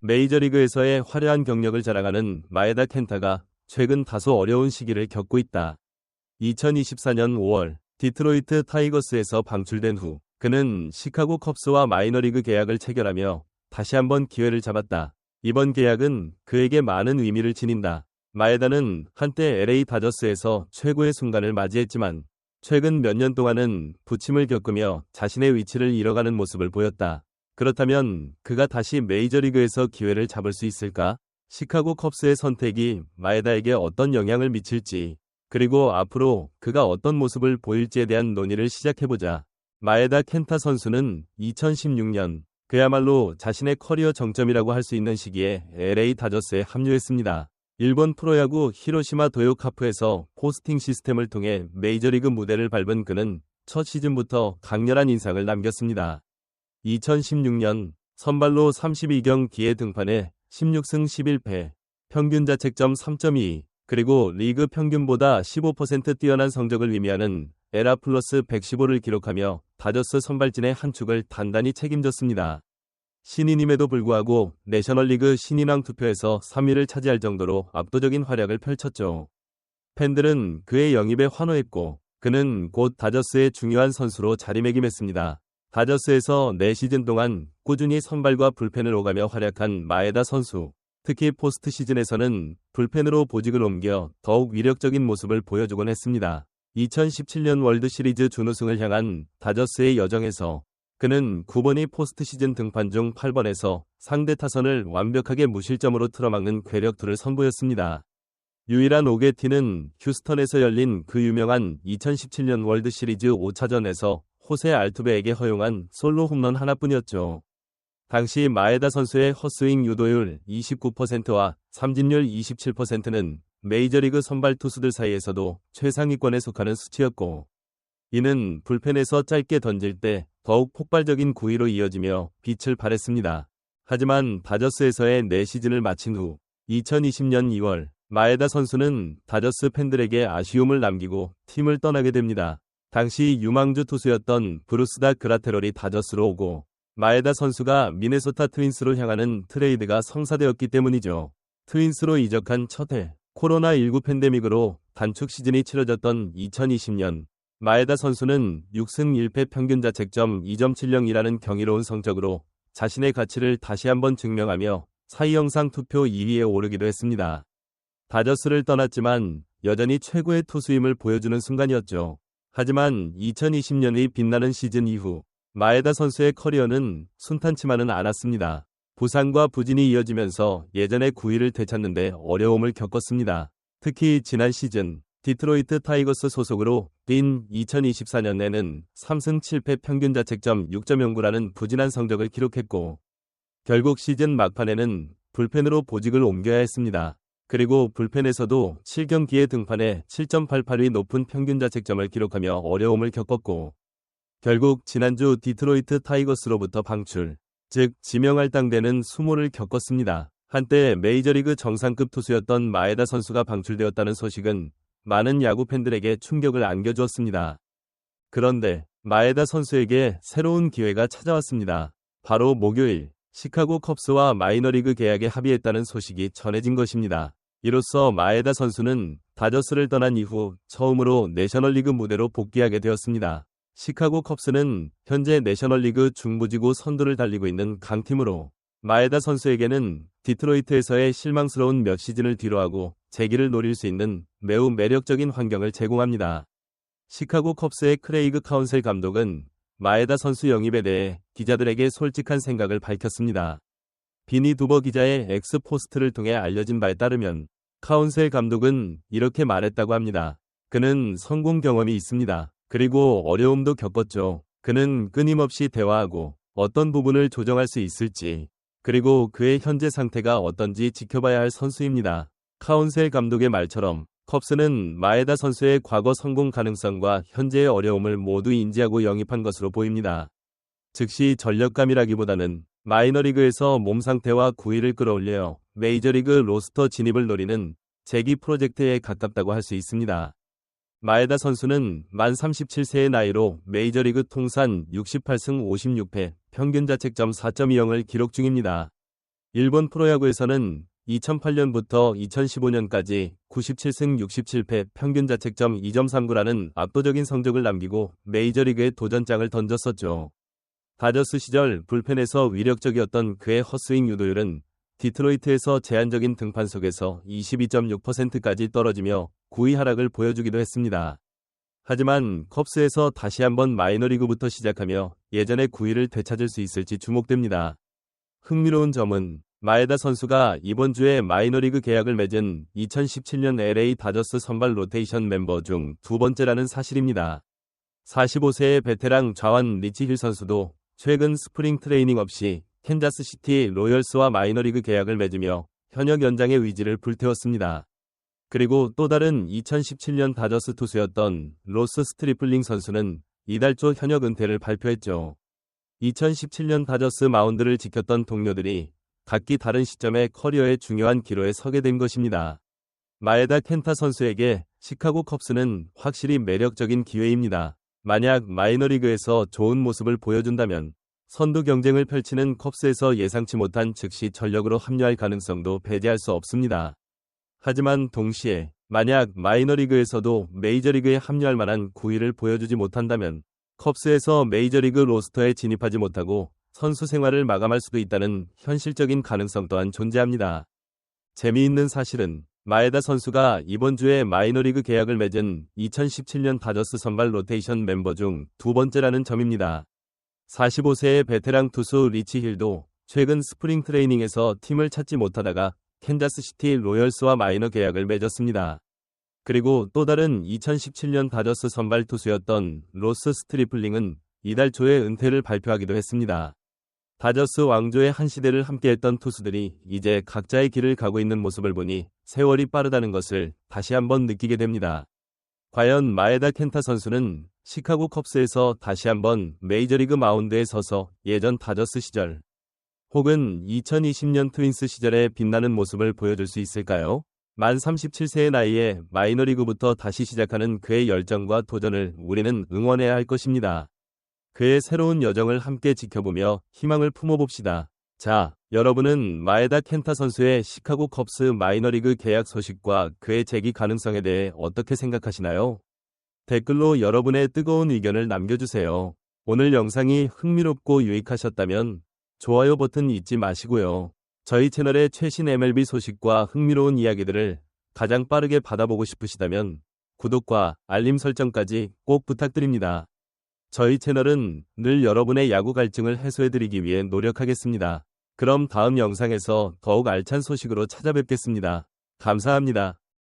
메이저리그에서의 화려한 경력을 자랑하는 마에다 켄타가 최근 다소 어려운 시기를 겪고 있다. 2024년 5월 디트로이트 타이거스에서 방출된 후 그는 시카고 컵스와 마이너리그 계약을 체결하며 다시 한번 기회를 잡았다. 이번 계약은 그에게 많은 의미를 지닌다. 마에다는 한때 LA 다저스에서 최고의 순간을 맞이했지만 최근 몇 년 동안은 부침을 겪으며 자신의 위치를 잃어가는 모습을 보였다. 그렇다면 그가 다시 메이저리그에서 기회를 잡을 수 있을까? 시카고 컵스의 선택이 마에다에게 어떤 영향을 미칠지, 그리고 앞으로 그가 어떤 모습을 보일지에 대한 논의를 시작해보자. 마에다 켄타 선수는 2016년 그야말로 자신의 커리어 정점이라고 할 수 있는 시기에 LA 다저스에 합류했습니다. 일본 프로야구 히로시마 도요카프에서 포스팅 시스템을 통해 메이저리그 무대를 밟은 그는 첫 시즌부터 강렬한 인상을 남겼습니다. 2016년 선발로 32경기에 등판해 16승 11패, 평균 자책점 3.22, 그리고 리그 평균보다 15% 뛰어난 성적을 의미하는 에라 플러스 115를 기록하며 다저스 선발진의 한 축을 단단히 책임졌습니다. 신인임에도 불구하고 내셔널리그 신인왕 투표에서 3위를 차지할 정도로 압도적인 활약을 펼쳤죠. 팬들은 그의 영입에 환호했고 그는 곧 다저스의 중요한 선수로 자리매김했습니다. 다저스에서 4시즌 동안 꾸준히 선발과 불펜을 오가며 활약한 마에다 선수. 특히 포스트 시즌에서는 불펜으로 보직을 옮겨 더욱 위력적인 모습을 보여주곤 했습니다. 2017년 월드시리즈 준우승을 향한 다저스의 여정에서 그는 9번이 포스트 시즌 등판 중 8번에서 상대 타선을 완벽하게 무실점으로 틀어막는 괴력투를 선보였습니다. 유일한 오게티는 휴스턴에서 열린 그 유명한 2017년 월드시리즈 5차전에서 호세 알투베에게 허용한 솔로 홈런 하나뿐이었죠. 당시 마에다 선수의 헛스윙 유도율 29%와 삼진율 27%는 메이저리그 선발 투수들 사이에서도 최상위권에 속하는 수치였고, 이는 불펜에서 짧게 던질 때 더욱 폭발적인 구위로 이어지며 빛을 발했습니다. 하지만 다저스에서의 4시즌을 마친 후 2020년 2월 마에다 선수는 다저스 팬들에게 아쉬움을 남기고 팀을 떠나게 됩니다. 당시 유망주 투수였던 브루스다 그라테롤이 다저스로 오고 마에다 선수가 미네소타 트윈스로 향하는 트레이드가 성사되었기 때문이죠. 트윈스로 이적한 첫 해 코로나19 팬데믹으로 단축 시즌이 치러졌던 2020년 마에다 선수는 6승 1패 평균 자책점 2.70이라는 경이로운 성적으로 자신의 가치를 다시 한번 증명하며 사이 영상 투표 2위에 오르기도 했습니다. 다저스를 떠났지만 여전히 최고의 투수임을 보여주는 순간이었죠. 하지만 2020년의 빛나는 시즌 이후 마에다 선수의 커리어는 순탄치만은 않았습니다. 부상과 부진이 이어지면서 예전의 구위를 되찾는데 어려움을 겪었습니다. 특히 지난 시즌 디트로이트 타이거스 소속으로 뛴 2024년에는 3승 7패 평균 자책점 6.09라는 부진한 성적을 기록했고 결국 시즌 막판에는 불펜으로 보직을 옮겨야 했습니다. 그리고 불펜에서도 7경기에 등판해 7.88의 높은 평균 자책점을 기록하며 어려움을 겪었고 결국 지난주 디트로이트 타이거스로부터 방출, 즉 지명할당되는 수모를 겪었습니다. 한때 메이저리그 정상급 투수였던 마에다 선수가 방출되었다는 소식은 많은 야구 팬들에게 충격을 안겨주었습니다. 그런데 마에다 선수에게 새로운 기회가 찾아왔습니다. 바로 목요일 시카고 컵스와 마이너리그 계약에 합의했다는 소식이 전해진 것입니다. 이로써 마에다 선수는 다저스를 떠난 이후 처음으로 내셔널리그 무대로 복귀하게 되었습니다. 시카고 컵스는 현재 내셔널리그 중부지구 선두를 달리고 있는 강팀으로 마에다 선수에게는 디트로이트에서의 실망스러운 몇 시즌을 뒤로하고 재기를 노릴 수 있는 매우 매력적인 환경을 제공합니다. 시카고 컵스의 크레이그 카운셀 감독은 마에다 선수 영입에 대해 기자들에게 솔직한 생각을 밝혔습니다. 비니 두버 기자의 엑스포스트를 통해 알려진 바에 따르면 카운셀 감독은 이렇게 말했다고 합니다. 그는 성공 경험이 있습니다. 그리고 어려움도 겪었죠. 그는 끊임없이 대화하고 어떤 부분을 조정할 수 있을지, 그리고 그의 현재 상태가 어떤지 지켜봐야 할 선수입니다. 카운셀 감독의 말처럼 컵스는 마에다 선수의 과거 성공 가능성과 현재의 어려움을 모두 인지하고 영입한 것으로 보입니다. 즉시 전력감이라기보다는 마이너리그에서 몸 상태와 구위를 끌어올려 메이저리그 로스터 진입을 노리는 재기 프로젝트에 가깝다고 할 수 있습니다. 마에다 선수는 만 37세의 나이로 메이저리그 통산 68승 56패, 평균 자책점 4.20을 기록 중입니다. 일본 프로야구에서는 2008년부터 2015년까지 97승 67패 평균 자책점 2.39라는 압도적인 성적을 남기고 메이저리그에 도전장을 던졌었죠. 다저스 시절 불펜에서 위력적이었던 그의 헛스윙 유도율은 디트로이트에서 제한적인 등판 속에서 22.6%까지 떨어지며 9위 하락을 보여주기도 했습니다. 하지만 컵스에서 다시 한번 마이너리그부터 시작하며 예전의 9위를 되찾을 수 있을지 주목됩니다. 흥미로운 점은 마에다 선수가 이번 주에 마이너리그 계약을 맺은 2017년 LA 다저스 선발 로테이션 멤버 중 두 번째라는 사실입니다. 45세의 베테랑 좌완 리치 힐 선수도 최근 스프링 트레이닝 없이 캔자스시티 로열스와 마이너리그 계약을 맺으며 현역 연장의 의지를 불태웠습니다. 그리고 또 다른 2017년 다저스 투수였던 로스 스트리플링 선수는 이달 초 현역 은퇴를 발표했죠. 2017년 다저스 마운드를 지켰던 동료들이 각기 다른 시점에 커리어의 중요한 기로에 서게 된 것입니다. 마에다 켄타 선수에게 시카고 컵스는 확실히 매력적인 기회입니다. 만약 마이너리그에서 좋은 모습을 보여준다면 선두 경쟁을 펼치는 컵스에서 예상치 못한 즉시 전력으로 합류할 가능성도 배제할 수 없습니다. 하지만 동시에 만약 마이너리그에서도 메이저리그에 합류할 만한 9위를 보여주지 못한다면 컵스에서 메이저리그 로스터에 진입하지 못하고 선수 생활을 마감할 수도 있다는 현실적인 가능성 또한 존재합니다. 재미있는 사실은 마에다 선수가 이번 주에 마이너리그 계약을 맺은 2017년 다저스 선발 로테이션 멤버 중 두 번째라는 점입니다. 45세의 베테랑 투수 리치 힐도 최근 스프링 트레이닝에서 팀을 찾지 못하다가 캔자스시티 로열스와 마이너 계약을 맺었습니다. 그리고 또 다른 2017년 다저스 선발 투수였던 로스 스트리플링은 이달 초에 은퇴를 발표하기도 했습니다. 다저스 왕조의 한 시대를 함께했던 투수들이 이제 각자의 길을 가고 있는 모습을 보니 세월이 빠르다는 것을 다시 한번 느끼게 됩니다. 과연 마에다 켄타 선수는 시카고 컵스에서 다시 한번 메이저리그 마운드에 서서 예전 다저스 시절 혹은 2020년 트윈스 시절의 빛나는 모습을 보여줄 수 있을까요? 만 37세의 나이에 마이너리그부터 다시 시작하는 그의 열정과 도전을 우리는 응원해야 할 것입니다. 그의 새로운 여정을 함께 지켜보며 희망을 품어봅시다. 자, 여러분은 마에다 켄타 선수의 시카고 컵스 마이너리그 계약 소식과 그의 재기 가능성에 대해 어떻게 생각하시나요? 댓글로 여러분의 뜨거운 의견을 남겨주세요. 오늘 영상이 흥미롭고 유익하셨다면 좋아요 버튼 잊지 마시고요. 저희 채널의 최신 MLB 소식과 흥미로운 이야기들을 가장 빠르게 받아보고 싶으시다면 구독과 알림 설정까지 꼭 부탁드립니다. 저희 채널은 늘 여러분의 야구 갈증을 해소해드리기 위해 노력하겠습니다. 그럼 다음 영상에서 더욱 알찬 소식으로 찾아뵙겠습니다. 감사합니다.